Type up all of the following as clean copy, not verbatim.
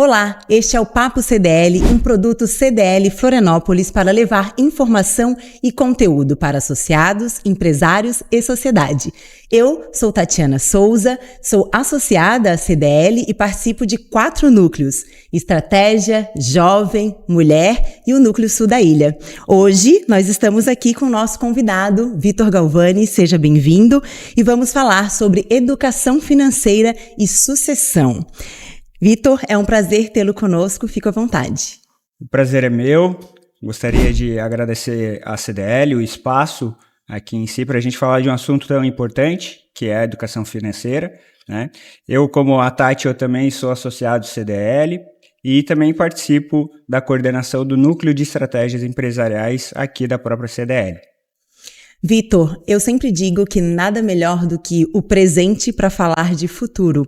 Olá, este é o Papo CDL, um produto CDL Florianópolis para levar informação e conteúdo para associados, empresários e sociedade. Eu sou Tatiana Souza, sou associada à CDL e participo de 4 núcleos: Estratégia, Jovem, Mulher e o Núcleo Sul da Ilha. Hoje nós estamos aqui com o nosso convidado, Vitor Galvani, seja bem-vindo, e vamos falar sobre educação financeira e sucessão. Vitor, é um prazer tê-lo conosco, fica à vontade. O prazer é meu, gostaria de agradecer à CDL o espaço aqui em si para a gente falar de um assunto tão importante, que é a educação financeira, né? Eu, como a Tati, eu também sou associado CDL e também participo da coordenação do Núcleo de Estratégias Empresariais aqui da própria CDL. Vitor, eu sempre digo que nada melhor do que o presente para falar de futuro.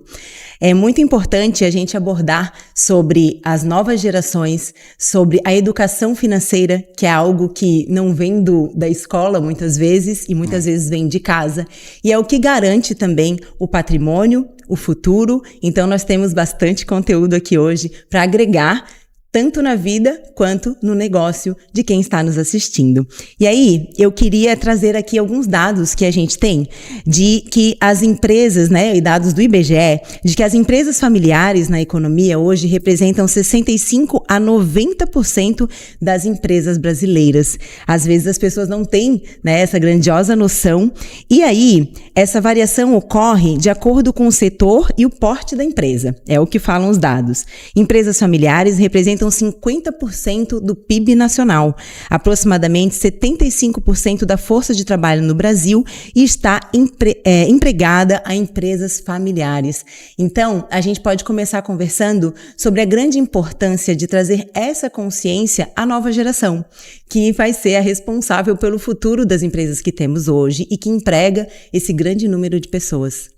É muito importante a gente abordar sobre as novas gerações, sobre a educação financeira, que é algo que não vem da escola muitas vezes e muitas vezes vem de casa, e é o que garante também o patrimônio, o futuro. Então nós temos bastante conteúdo aqui hoje para agregar tanto na vida quanto no negócio de quem está nos assistindo. E aí, eu queria trazer aqui alguns dados que a gente tem de que as empresas, né, e dados do IBGE, de que as empresas familiares na economia hoje representam 65% a 90% das empresas brasileiras. Às vezes as pessoas não têm, né, essa grandiosa noção. E aí, essa variação ocorre de acordo com o setor e o porte da empresa. É o que falam os dados. Empresas familiares representam 50% do PIB nacional, aproximadamente 75% da força de trabalho no Brasil e está empregada a empresas familiares. Então, a gente pode começar conversando sobre a grande importância de trazer essa consciência à nova geração, que vai ser a responsável pelo futuro das empresas que temos hoje e que emprega esse grande número de pessoas.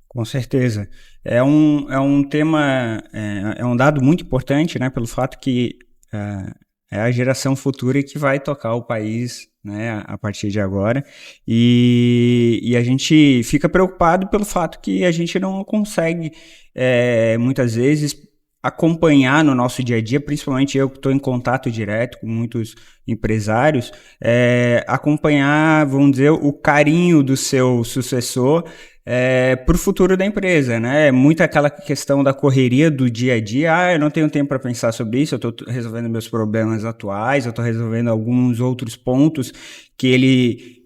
Com certeza. É um tema, é um dado muito importante, né, pelo fato que é a geração futura que vai tocar o país, né, a partir de agora, e a gente fica preocupado pelo fato que a gente não consegue, muitas vezes, acompanhar no nosso dia a dia, principalmente eu que estou em contato direto com muitos empresários, acompanhar, vamos dizer, o carinho do seu sucessor para o futuro da empresa, né? Muito aquela questão da correria do dia a dia. Eu não tenho tempo para pensar sobre isso, eu estou resolvendo meus problemas atuais, eu estou resolvendo alguns outros pontos que ele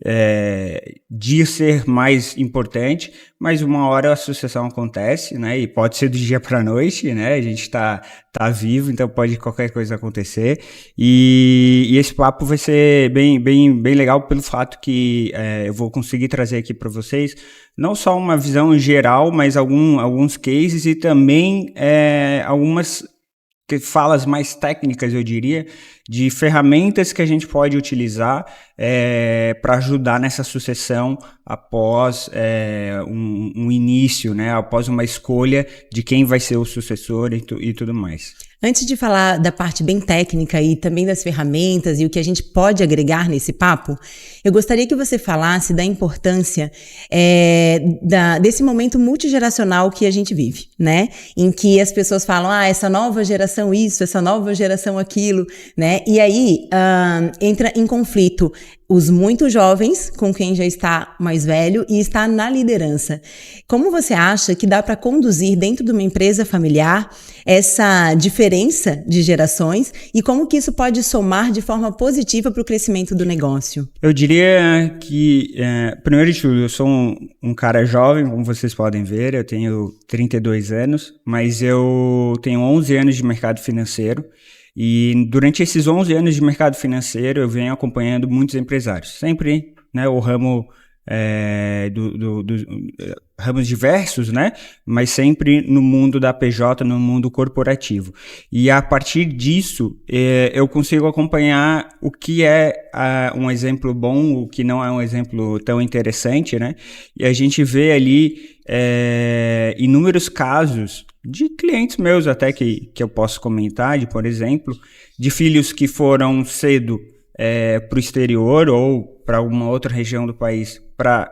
diz ser mais importante, mas uma hora a sucessão acontece, né? E pode ser do dia para a noite, né? A gente está vivo, então pode qualquer coisa acontecer. E esse papo vai ser bem legal pelo fato que eu vou conseguir trazer aqui para vocês não só uma visão geral, mas alguns cases e também algumas falas mais técnicas, eu diria, de ferramentas que a gente pode utilizar para ajudar nessa sucessão após um início, né, após uma escolha de quem vai ser o sucessor e tudo mais. Antes de falar da parte bem técnica e também das ferramentas e o que a gente pode agregar nesse papo, eu gostaria que você falasse da importância desse momento multigeracional que a gente vive, né? Em que as pessoas falam, essa nova geração isso, essa nova geração aquilo, né? E aí entra em conflito os muito jovens com quem já está mais velho e está na liderança. Como você acha que dá para conduzir dentro de uma empresa familiar essa diferença de gerações e como que isso pode somar de forma positiva para o crescimento do negócio? Eu diria que, primeiro de tudo, eu sou um cara jovem, como vocês podem ver, eu tenho 32 anos, mas eu tenho 11 anos de mercado financeiro. E durante esses 11 anos de mercado financeiro, eu venho acompanhando muitos empresários. Sempre, né, o ramo, ramos diversos, né, mas sempre no mundo da PJ, no mundo corporativo. E a partir disso, eu consigo acompanhar o que é um exemplo bom, o que não é um exemplo tão interessante, né? E a gente vê ali inúmeros casos de clientes meus até que eu posso comentar, por exemplo, de filhos que foram cedo para o exterior ou para alguma outra região do país para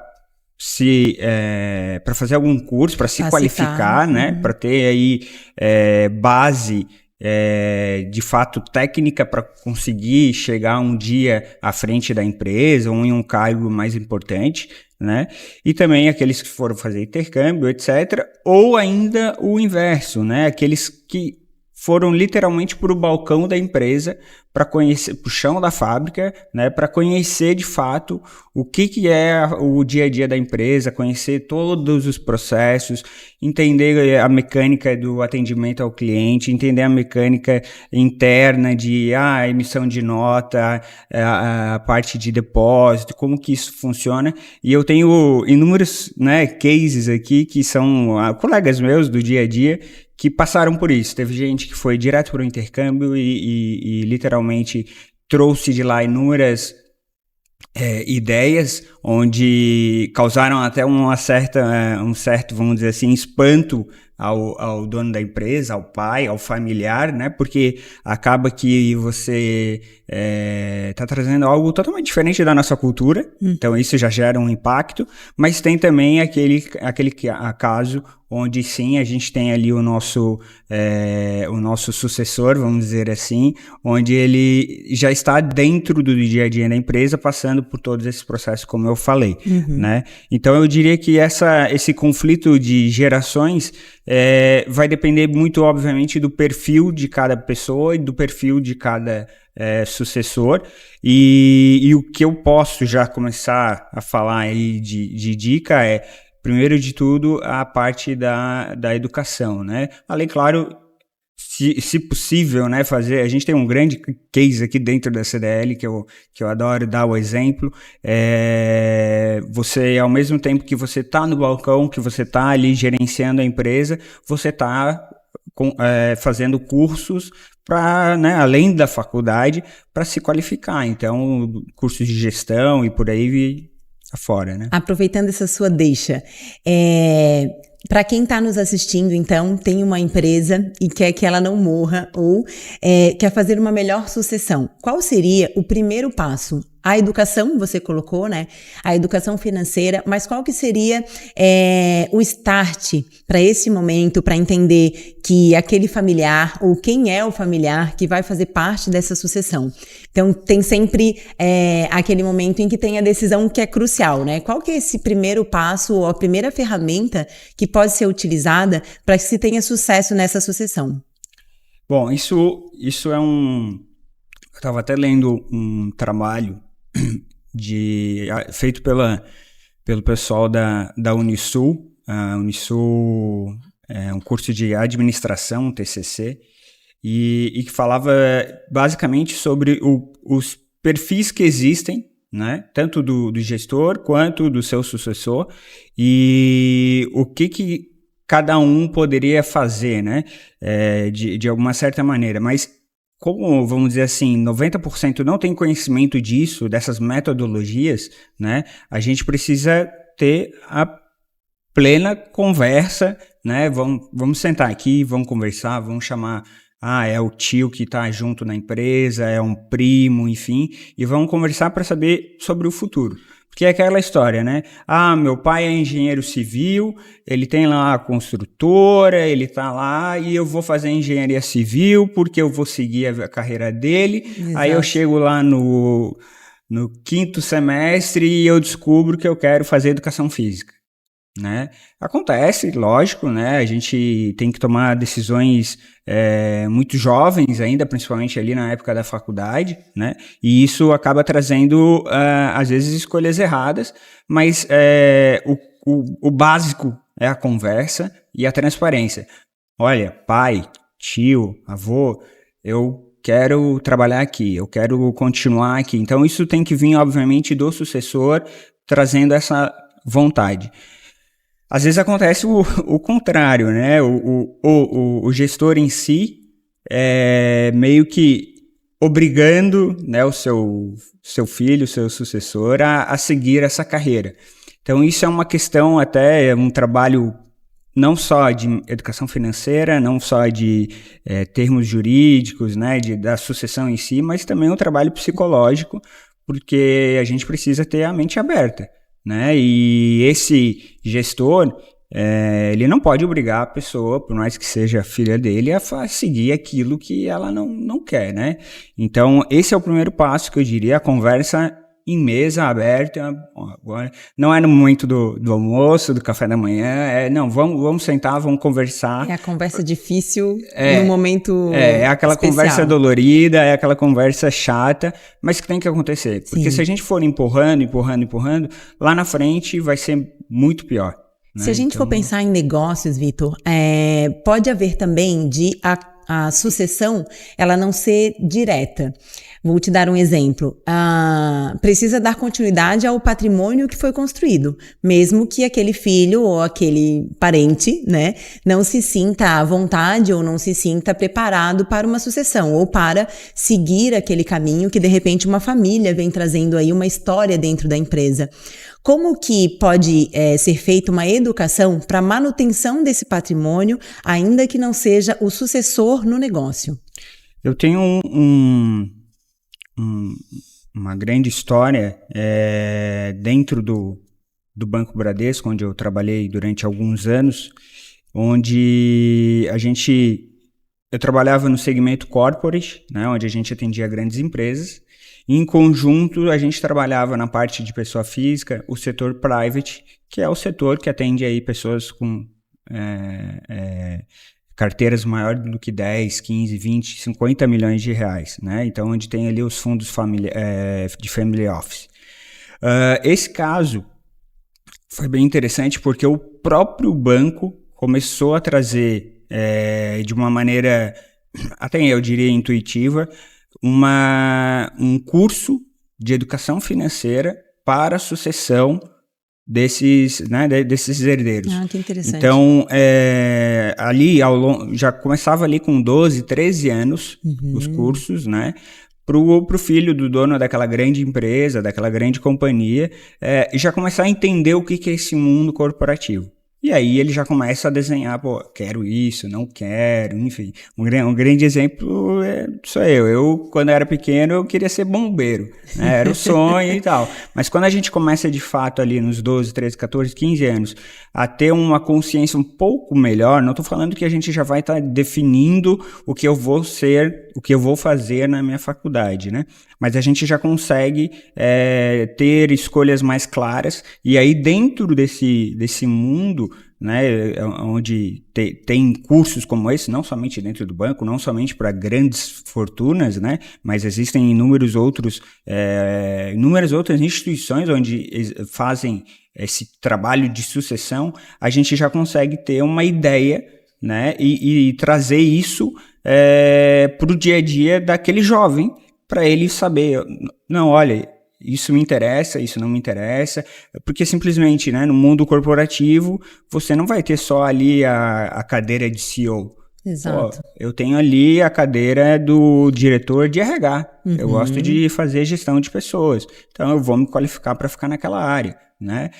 para fazer algum curso, para se Capacitar. qualificar, né? Para ter aí base de fato técnica para conseguir chegar um dia à frente da empresa ou em um cargo mais importante, né? E também aqueles que foram fazer intercâmbio, etc. Ou ainda o inverso, né? Aqueles que foram literalmente para o balcão da empresa para conhecer, para o chão da fábrica, né, para conhecer de fato o que é o dia a dia da empresa, conhecer todos os processos, entender a mecânica do atendimento ao cliente, entender a mecânica interna de emissão de nota, a parte de depósito, como que isso funciona. E eu tenho inúmeros, né, cases aqui que são colegas meus do dia a dia que passaram por isso. Teve gente que foi direto para o intercâmbio e literalmente trouxe de lá inúmeras ideias, onde causaram até um certo, vamos dizer assim, espanto ao dono da empresa, ao pai, ao familiar, né? Porque acaba que você está trazendo algo totalmente diferente da nossa cultura, então isso já gera um impacto, mas tem também aquele caso onde sim, a gente tem ali o nosso sucessor, vamos dizer assim, onde ele já está dentro do dia a dia da empresa, passando por todos esses processos, como eu falei, né? Então eu diria que esse conflito de gerações vai depender muito, obviamente, do perfil de cada pessoa e do perfil de cada sucessor, e o que eu posso já começar a falar aí de dica primeiro de tudo, a parte da educação, né? Além, claro, se possível, né, a gente tem um grande case aqui dentro da CDL, que eu adoro dar o exemplo, você, ao mesmo tempo que você está no balcão, que você está ali gerenciando a empresa, você está fazendo cursos para, né, além da faculdade, para se qualificar. Então, cursos de gestão e por aí afora, né? Aproveitando essa sua deixa, para quem está nos assistindo, então, tem uma empresa e quer que ela não morra ou quer fazer uma melhor sucessão. Qual seria o primeiro passo? A educação, você colocou, né? A educação financeira, mas qual que seria o start para esse momento, para entender que aquele familiar ou quem é o familiar que vai fazer parte dessa sucessão? Então, tem sempre aquele momento em que tem a decisão que é crucial, né? Qual que é esse primeiro passo ou a primeira ferramenta que pode ser utilizada para que se tenha sucesso nessa sucessão? Bom, isso é Eu estava até lendo um trabalho feito pelo pessoal da Unisul. A Unisul é um curso de administração, um TCC, e que falava basicamente sobre os perfis que existem, né? Tanto do gestor quanto do seu sucessor, e o que cada um poderia fazer, né? De alguma certa maneira, mas como, vamos dizer assim, 90% não tem conhecimento disso, dessas metodologias, né? A gente precisa ter a plena conversa, né? Vamos sentar aqui, vamos conversar, vamos chamar, é o tio que está junto na empresa, é um primo, enfim, e vamos conversar para saber sobre o futuro. Porque é aquela história, né? Meu pai é engenheiro civil, ele tem lá a construtora, ele tá lá e eu vou fazer engenharia civil porque eu vou seguir a carreira dele. Exato. Aí eu chego lá no 5º semestre e eu descubro que eu quero fazer educação física, né? Acontece, lógico, né? A gente tem que tomar decisões muito jovens ainda, principalmente ali na época da faculdade, né? E isso acaba trazendo, às vezes, escolhas erradas, mas o básico é a conversa e a transparência. Olha, pai, tio, avô, eu quero trabalhar aqui, eu quero continuar aqui. Então, isso tem que vir, obviamente, do sucessor, trazendo essa vontade. Às vezes acontece o contrário, né? O gestor em si meio que obrigando, né, o seu filho, o seu sucessor a seguir essa carreira. Então isso é uma questão até, um trabalho não só de educação financeira, não só de termos jurídicos, né, da sucessão em si, mas também um trabalho psicológico, porque a gente precisa ter a mente aberta. né? E esse gestor, ele não pode obrigar a pessoa, por mais que seja filha dele, a seguir aquilo que ela não quer, né? Então, esse é o primeiro passo que eu diria, a conversa em mesa aberta. Agora, não é no momento do almoço, do café da manhã, não, vamos sentar, vamos conversar. É a conversa difícil no momento É aquela especial. Conversa dolorida, é aquela conversa chata, mas que tem que acontecer. Porque se a gente for empurrando, lá na frente vai ser muito pior. Se a gente for pensar em negócios, Vitor, pode haver também a sucessão ela não ser direta. Vou te dar um exemplo. Precisa dar continuidade ao patrimônio que foi construído, mesmo que aquele filho ou aquele parente, né, não se sinta à vontade ou não se sinta preparado para uma sucessão ou para seguir aquele caminho que de repente uma família vem trazendo aí uma história dentro da empresa. Como que pode ser feita uma educação para a manutenção desse patrimônio, ainda que não seja o sucessor no negócio? Eu tenho uma grande história dentro do Banco Bradesco, onde eu trabalhei durante alguns anos, onde eu trabalhava no segmento corporate, né, onde a gente atendia grandes empresas. Em conjunto, a gente trabalhava na parte de pessoa física, o setor private, que é o setor que atende aí pessoas com carteiras maiores do que 10, 15, 20, 50 milhões de reais, né? Então, onde tem ali os fundos de family office. Esse caso foi bem interessante porque o próprio banco começou a trazer, de uma maneira, até eu diria intuitiva, um curso de educação financeira para a sucessão desses herdeiros. Que interessante. Então, ali já começava ali com 12, 13 anos os cursos, né? Pro filho do dono daquela grande empresa, daquela grande companhia, já começar a entender o que é esse mundo corporativo. E aí ele já começa a desenhar, quero isso, não quero, enfim. Um grande exemplo sou eu. Eu, quando era pequeno, eu queria ser bombeiro, né? Era o sonho e tal. Mas quando a gente começa, de fato, ali nos 12, 13, 14, 15 anos, a ter uma consciência um pouco melhor, não estou falando que a gente já vai estar definindo o que eu vou ser, o que eu vou fazer na minha faculdade, né? Mas a gente já consegue ter escolhas mais claras, e aí dentro desse mundo, né, onde tem cursos como esse, não somente dentro do banco, não somente para grandes fortunas, né, mas existem inúmeras outras instituições onde fazem esse trabalho de sucessão, a gente já consegue ter uma ideia, né, e trazer isso para o dia a dia daquele jovem, para ele saber, não, olha, isso me interessa, isso não me interessa, porque simplesmente, né, no mundo corporativo, você não vai ter só ali a cadeira de CEO. Exato. Eu tenho ali a cadeira do diretor de RH, eu gosto de fazer gestão de pessoas, então eu vou me qualificar para ficar naquela área, né?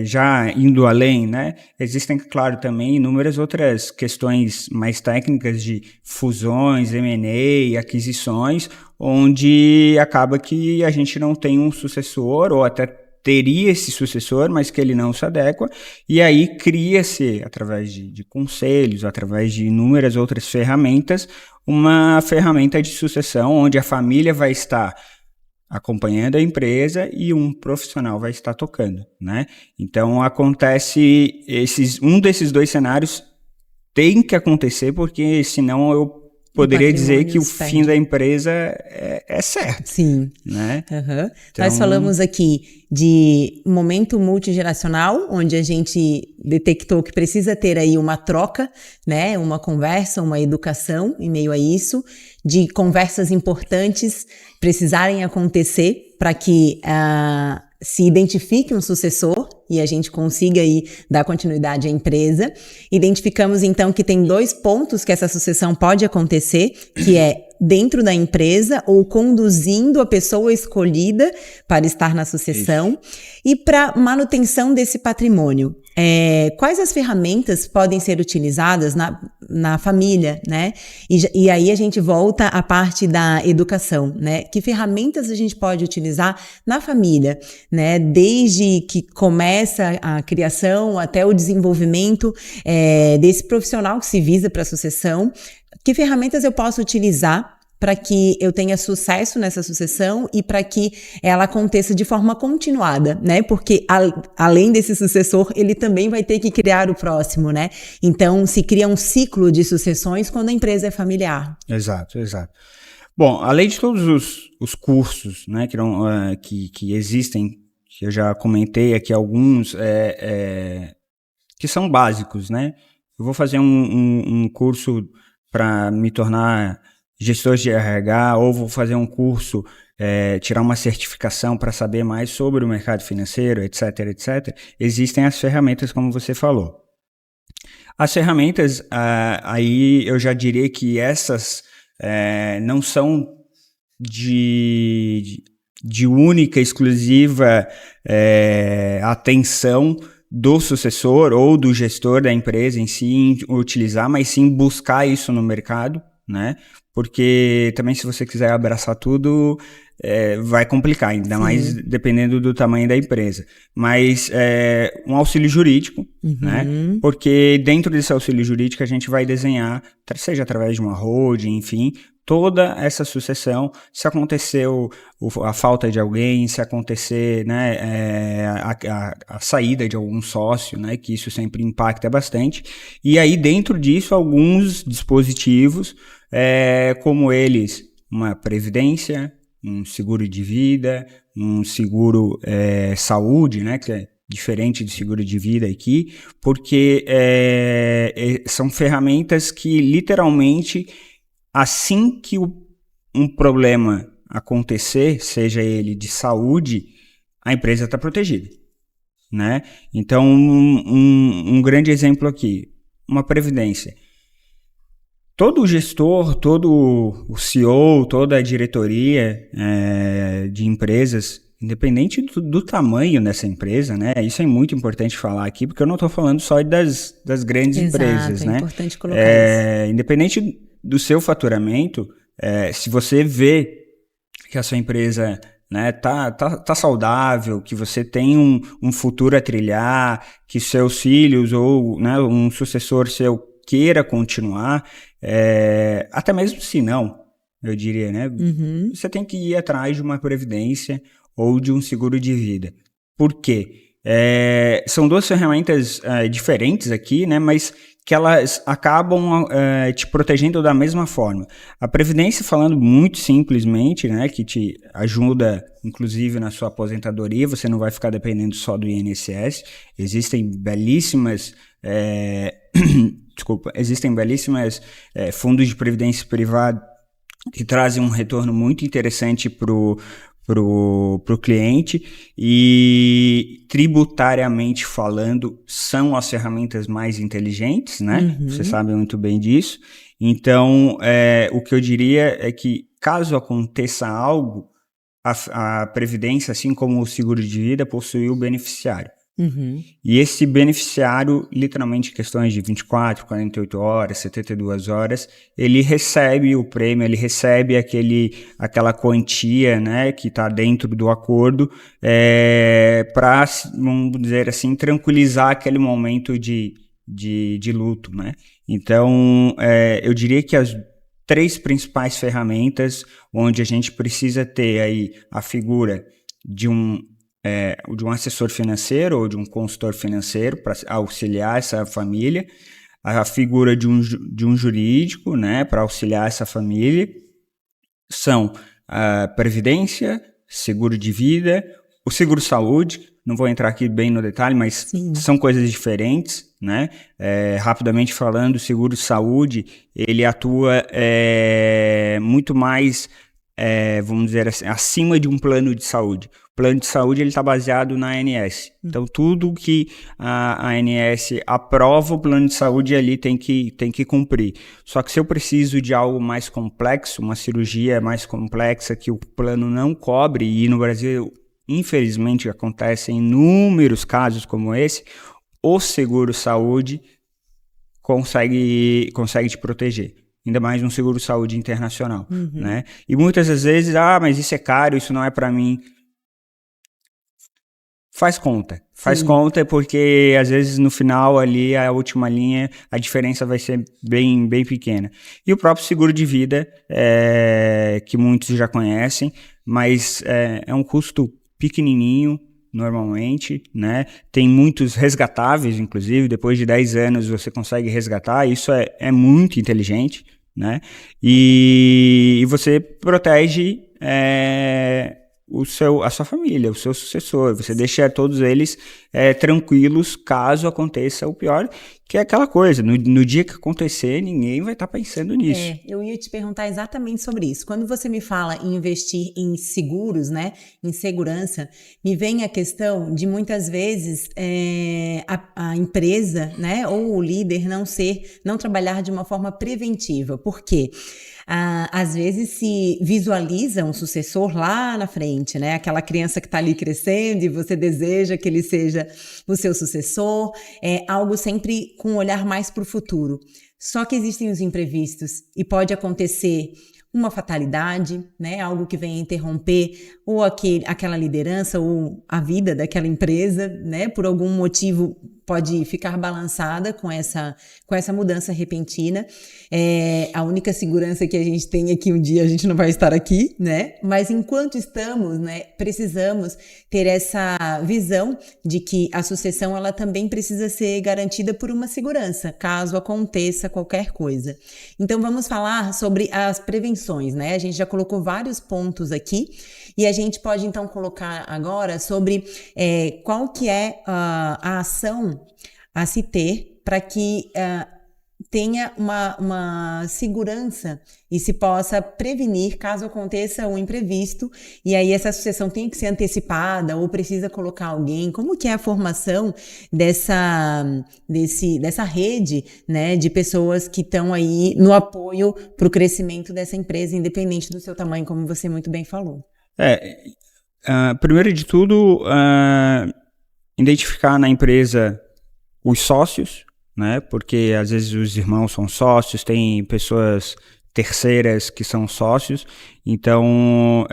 Já indo além, né? Existem, claro, também inúmeras outras questões mais técnicas de fusões, M&A, aquisições, onde acaba que a gente não tem um sucessor, ou até teria esse sucessor, mas que ele não se adequa, e aí cria-se, através de conselhos, através de inúmeras outras ferramentas, uma ferramenta de sucessão onde a família vai estar acompanhando a empresa e um profissional vai estar tocando, né? Então acontece um desses dois cenários tem que acontecer, porque senão eu poderia dizer que o fim da empresa é certo. Sim. Né? Então, nós falamos aqui de momento multigeracional, onde a gente detectou que precisa ter aí uma troca, né? Uma conversa, uma educação em meio a isso, de conversas importantes precisarem acontecer para que se identifique um sucessor e a gente consiga aí dar continuidade à empresa. Identificamos então que tem 2 pontos que essa sucessão pode acontecer, que é dentro da empresa ou conduzindo a pessoa escolhida para estar na sucessão. Isso. E para manutenção desse patrimônio. quais as ferramentas podem ser utilizadas na família, né? E aí a gente volta à parte da educação, né? Que ferramentas a gente pode utilizar na família, né? Desde que começa a criação até o desenvolvimento desse profissional que se visa para a sucessão. Que ferramentas eu posso utilizar para que eu tenha sucesso nessa sucessão e para que ela aconteça de forma continuada, né? Porque além desse sucessor, ele também vai ter que criar o próximo, né? Então, se cria um ciclo de sucessões quando a empresa é familiar. Exato. Bom, além de todos os cursos, né, que existem, que eu já comentei aqui alguns, que são básicos, né? Eu vou fazer um curso para me tornar gestor de RH, ou vou fazer um curso, tirar uma certificação para saber mais sobre o mercado financeiro, etc. Existem as ferramentas, como você falou. As ferramentas, aí eu já diria que essas não são de única, exclusiva atenção do sucessor ou do gestor da empresa em si utilizar, mas sim buscar isso no mercado, né? Porque também se você quiser abraçar tudo, vai complicar, ainda mais dependendo do tamanho da empresa. Mas um auxílio jurídico, né? Porque dentro desse auxílio jurídico a gente vai desenhar, seja através de uma holding, enfim, toda essa sucessão, se aconteceu a falta de alguém, se acontecer, né, a saída de algum sócio, né, que isso sempre impacta bastante. E aí dentro disso alguns dispositivos, como eles, uma previdência, um seguro de vida, um seguro saúde, né, que é diferente de seguro de vida aqui, porque são ferramentas que literalmente, assim que um problema acontecer, seja ele de saúde, a empresa está protegida, né? Então, um grande exemplo aqui, uma previdência. Todo gestor, todo o CEO, toda a diretoria de empresas, independente do tamanho dessa empresa, né? Isso é muito importante falar aqui, porque eu não estou falando só das grandes empresas, né? É importante colocar isso. Independente do seu faturamento, se você vê que a sua empresa, né, tá saudável, que você tem um futuro a trilhar, que seus filhos ou, né, um sucessor seu queira continuar, até mesmo se não, eu diria, né, você tem que ir atrás de uma previdência ou de um seguro de vida. Por quê? São duas ferramentas diferentes aqui, né, mas que elas acabam te protegendo da mesma forma. A previdência, falando muito simplesmente, né, que te ajuda, inclusive, na sua aposentadoria, você não vai ficar dependendo só do INSS. Existem belíssimas fundos de previdência privada que trazem um retorno muito interessante pro cliente, e tributariamente falando são as ferramentas mais inteligentes, né? Você sabe muito bem disso. Então, o que eu diria é que caso aconteça algo, a previdência, assim como o seguro de vida, possui o beneficiário. E esse beneficiário, literalmente em questões de 24, 48 horas, 72 horas, ele recebe o prêmio, ele recebe aquela quantia, né, que está dentro do acordo, para, vamos dizer assim, tranquilizar aquele momento de luto, né? Então, eu diria que as 3 principais ferramentas onde a gente precisa ter aí a figura de um assessor financeiro ou de um consultor financeiro para auxiliar essa família, a figura de um jurídico, né, para auxiliar essa família, são a previdência, seguro de vida, o seguro saúde. Não vou entrar aqui bem no detalhe, mas são coisas diferentes, né? Rapidamente falando, o seguro saúde, ele atua muito mais, vamos dizer assim, acima de um plano de saúde. O plano de saúde está baseado na ANS. Então, tudo que a ANS aprova, o plano de saúde ali tem que cumprir. Só que se eu preciso de algo mais complexo, uma cirurgia mais complexa que o plano não cobre, e no Brasil, infelizmente, acontecem inúmeros casos como esse, o seguro-saúde consegue te proteger. Ainda mais um seguro-saúde internacional, né? E muitas das vezes, mas isso é caro, isso não é para mim. Faz conta, porque às vezes no final ali, a última linha, a diferença vai ser bem, bem pequena. E o próprio seguro de vida, que muitos já conhecem, mas é um custo pequenininho, normalmente, né? Tem muitos resgatáveis, inclusive, depois de 10 anos você consegue resgatar, isso é muito inteligente, né? E você protege a sua família, o seu sucessor, você deixa todos eles tranquilos caso aconteça o pior, que é aquela coisa, no dia que acontecer, ninguém vai estar pensando nisso. Eu ia te perguntar exatamente sobre isso. Quando você me fala em investir em seguros, né, em segurança, me vem a questão de muitas vezes a empresa, né, ou o líder não trabalhar de uma forma preventiva. Por quê? Às vezes se visualiza um sucessor lá na frente, né? Aquela criança que está ali crescendo e você deseja que ele seja o seu sucessor, algo sempre com um olhar mais para o futuro. Só que existem os imprevistos e pode acontecer uma fatalidade, né? Algo que venha interromper ou aquela liderança ou a vida daquela empresa, né? Por algum motivo pode ficar balançada com essa mudança repentina. A única segurança que a gente tem é que um dia a gente não vai estar aqui, né? Mas enquanto estamos, né, precisamos ter essa visão de que a sucessão ela também precisa ser garantida por uma segurança, caso aconteça qualquer coisa. Então vamos falar sobre as prevenções, né? A gente já colocou vários pontos aqui e a gente pode então colocar agora sobre qual que é a ação a se ter para que tenha uma segurança e se possa prevenir caso aconteça um imprevisto e aí essa sucessão tem que ser antecipada ou precisa colocar alguém. Como que é a formação dessa rede, né, de pessoas que estão aí no apoio para o crescimento dessa empresa, independente do seu tamanho, como você muito bem falou? Primeiro de tudo, identificar na empresa os sócios, né? Porque às vezes os irmãos são sócios, tem pessoas terceiras que são sócios, então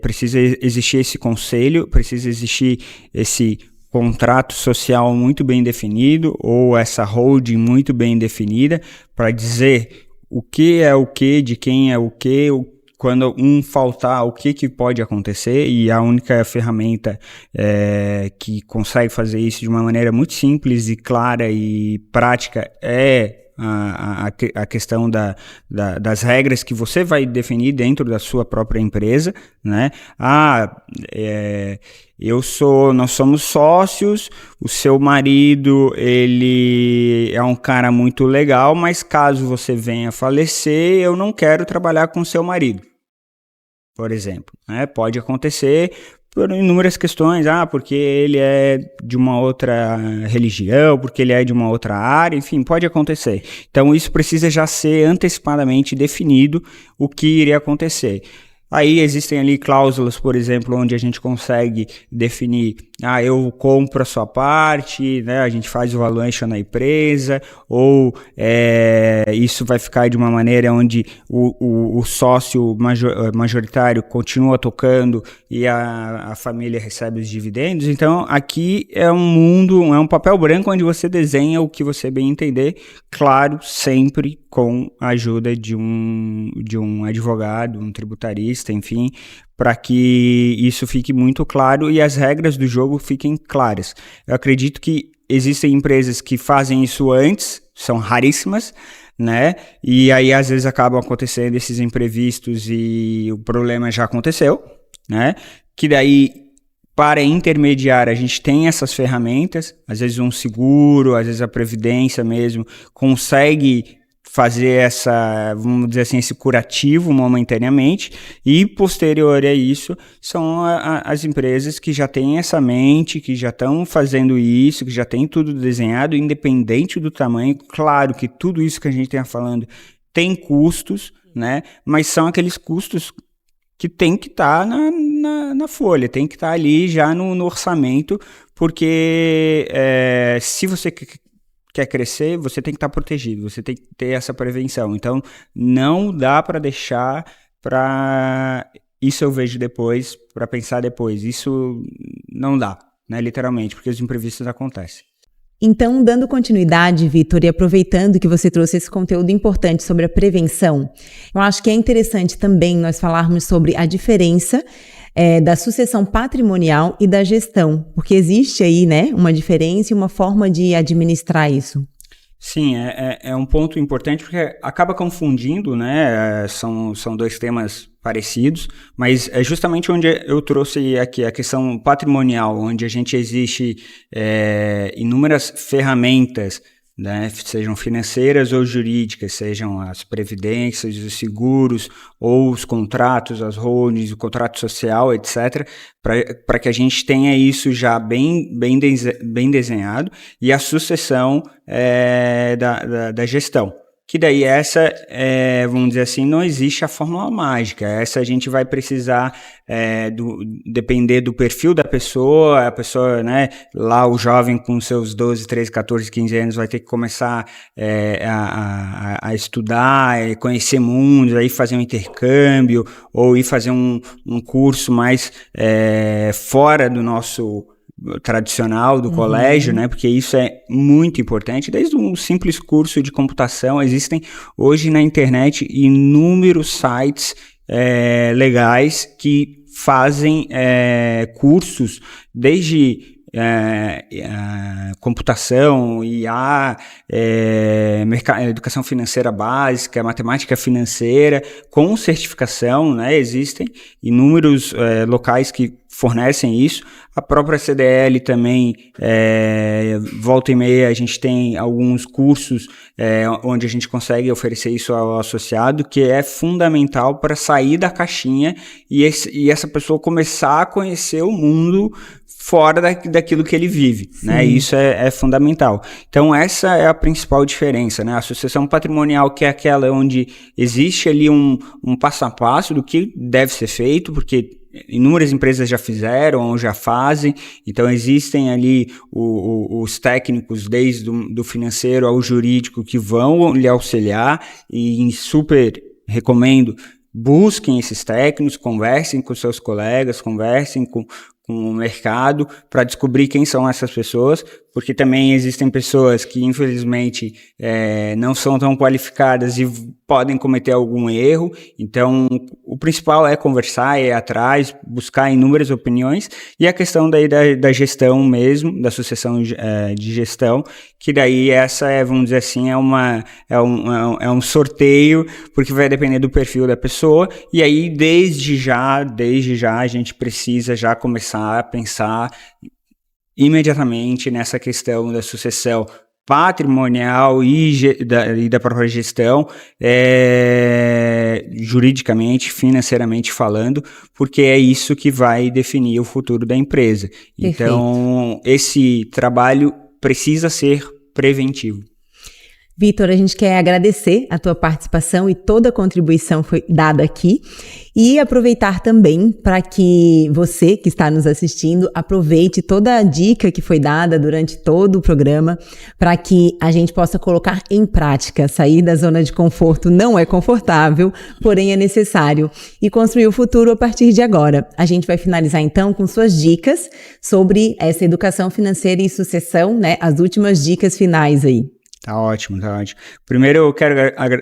precisa existir esse conselho, precisa existir esse contrato social muito bem definido ou essa holding muito bem definida para dizer o que é o que, de quem é o que, quando um faltar, o que pode acontecer, e a única ferramenta que consegue fazer isso de uma maneira muito simples e clara e prática é a questão das regras que você vai definir dentro da sua própria empresa, né? Nós somos sócios, o seu marido, ele é um cara muito legal, mas caso você venha a falecer, eu não quero trabalhar com o seu marido, por exemplo, né? Pode acontecer por inúmeras questões, porque ele é de uma outra religião, porque ele é de uma outra área, enfim, pode acontecer. Então isso precisa já ser antecipadamente definido o que iria acontecer. Aí existem ali cláusulas, por exemplo, onde a gente consegue definir, eu compro a sua parte, né, a gente faz o valuation na empresa, ou isso vai ficar de uma maneira onde o sócio majoritário continua tocando e a família recebe os dividendos. Então aqui é um papel branco onde você desenha o que você bem entender, claro, sempre com a ajuda de um advogado, um tributarista, enfim, para que isso fique muito claro e as regras do jogo fiquem claras. Eu acredito que existem empresas que fazem isso antes, são raríssimas, né? E aí às vezes acabam acontecendo esses imprevistos e o problema já aconteceu, né? Que daí, para intermediar, a gente tem essas ferramentas, às vezes um seguro, às vezes a previdência mesmo, consegue fazer vamos dizer assim, esse curativo momentaneamente, e posterior a isso são as empresas que já têm essa mente, que já estão fazendo isso, que já tem tudo desenhado, independente do tamanho. Claro que tudo isso que a gente está falando tem custos, né? Mas são aqueles custos que tem que estar na folha, tem que estar ali já no orçamento, porque se você quer crescer, você tem que estar protegido, você tem que ter essa prevenção. Então, não dá para deixar para isso eu vejo depois, para pensar depois. Isso não dá, né, literalmente, porque os imprevistos acontecem. Então, dando continuidade, Vitor, e aproveitando que você trouxe esse conteúdo importante sobre a prevenção, eu acho que é interessante também nós falarmos sobre a diferença da sucessão patrimonial e da gestão, porque existe aí, né, uma diferença e uma forma de administrar isso. Sim, é um ponto importante porque acaba confundindo, né? São dois temas parecidos, mas é justamente onde eu trouxe aqui a questão patrimonial, onde a gente existe inúmeras ferramentas, né, sejam financeiras ou jurídicas, sejam as previdências, os seguros, ou os contratos, as holdings, o contrato social, etc., para que a gente tenha isso já bem desenhado, e a sucessão da gestão. Que daí vamos dizer assim, não existe a fórmula mágica. Essa a gente vai precisar depender do perfil da pessoa. A pessoa, né, lá o jovem com seus 12, 13, 14, 15 anos vai ter que começar a estudar, conhecer mundos, aí fazer um intercâmbio, ou ir fazer um curso mais fora do nosso tradicional do colégio, né? Porque isso é muito importante. Desde um simples curso de computação, existem hoje na internet inúmeros sites legais que fazem cursos desde computação, IA, educação financeira básica, matemática financeira, com certificação, né? Existem inúmeros locais que fornecem isso. A própria CDL também, volta e meia, a gente tem alguns cursos onde a gente consegue oferecer isso ao associado, que é fundamental para sair da caixinha e essa pessoa começar a conhecer o mundo fora daquilo que ele vive, né? Isso é fundamental. Então, essa é a principal diferença, né? A sucessão patrimonial, que é aquela onde existe ali um passo a passo do que deve ser feito, porque inúmeras empresas já fizeram ou já fazem, então existem ali os técnicos, desde do financeiro ao jurídico, que vão lhe auxiliar, e super recomendo, busquem esses técnicos, conversem com seus colegas, conversem com o mercado para descobrir quem são essas pessoas, porque também existem pessoas que infelizmente não são tão qualificadas e podem cometer algum erro. Então o principal é conversar, é ir atrás, buscar inúmeras opiniões, e a questão daí da gestão mesmo, da sucessão de gestão, que daí essa vamos dizer assim, é um sorteio, porque vai depender do perfil da pessoa, e aí desde já a gente precisa já começar a pensar imediatamente nessa questão da sucessão patrimonial e da própria gestão, juridicamente, financeiramente falando, porque é isso que vai definir o futuro da empresa. Perfeito. Então, esse trabalho precisa ser preventivo. Vitor, a gente quer agradecer a tua participação e toda a contribuição foi dada aqui, e aproveitar também para que você que está nos assistindo aproveite toda a dica que foi dada durante todo o programa, para que a gente possa colocar em prática. Sair da zona de conforto não é confortável, porém é necessário, e construir o futuro a partir de agora. A gente vai finalizar então com suas dicas sobre essa educação financeira e sucessão, né? As últimas dicas finais aí. Tá ótimo, tá ótimo. Primeiro eu quero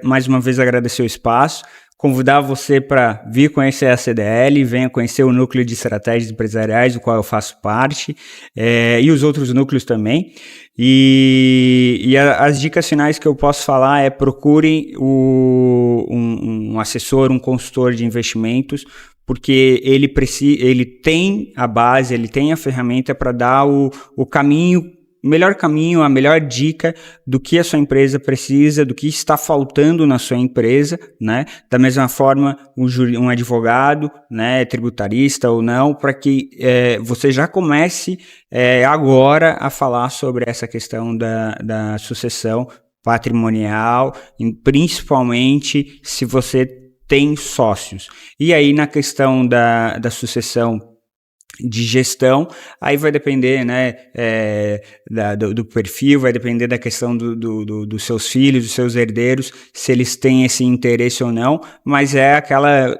mais uma vez agradecer o espaço, convidar você para vir conhecer a CDL, venha conhecer o Núcleo de Estratégias Empresariais, do qual eu faço parte, e os outros núcleos também. E as dicas finais que eu posso falar é: procurem um assessor, um consultor de investimentos, porque ele tem a base, ele tem a ferramenta para dar o melhor caminho, a melhor dica do que a sua empresa precisa, do que está faltando na sua empresa, né? Da mesma forma, um advogado, né, tributarista ou não, para que você já comece agora a falar sobre essa questão da sucessão patrimonial, principalmente se você tem sócios. E aí, na questão da sucessão de gestão, aí vai depender, né, do perfil, vai depender da questão dos seus filhos, dos seus herdeiros, se eles têm esse interesse ou não, mas é aquela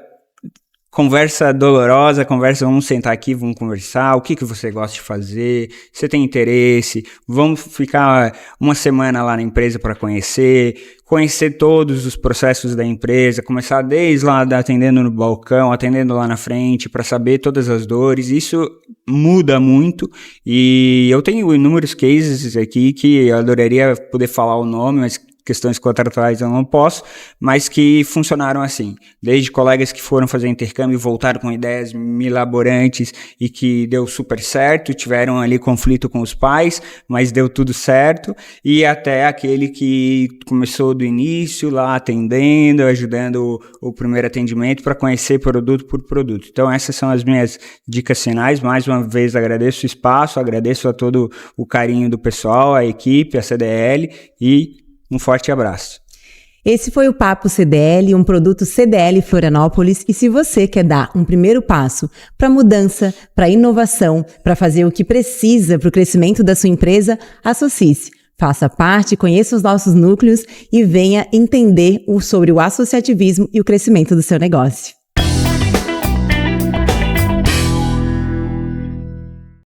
conversa dolorosa, vamos sentar aqui, vamos conversar, o que você gosta de fazer, você tem interesse, vamos ficar uma semana lá na empresa para conhecer todos os processos da empresa, começar desde lá atendendo no balcão, atendendo lá na frente, para saber todas as dores. Isso muda muito e eu tenho inúmeros cases aqui que eu adoraria poder falar o nome, mas questões contratuais eu não posso, mas que funcionaram assim, desde colegas que foram fazer intercâmbio e voltaram com ideias milaborantes e que deu super certo, tiveram ali conflito com os pais, mas deu tudo certo, e até aquele que começou do início lá atendendo, ajudando o primeiro atendimento para conhecer produto por produto. Então essas são as minhas dicas finais. Mais uma vez agradeço o espaço, agradeço a todo o carinho do pessoal, a equipe, a CDL, e um forte abraço. Esse foi o Papo CDL, um produto CDL Florianópolis, e se você quer dar um primeiro passo para mudança, para inovação, para fazer o que precisa para o crescimento da sua empresa, associe-se. Faça parte, conheça os nossos núcleos e venha entender sobre o associativismo e o crescimento do seu negócio.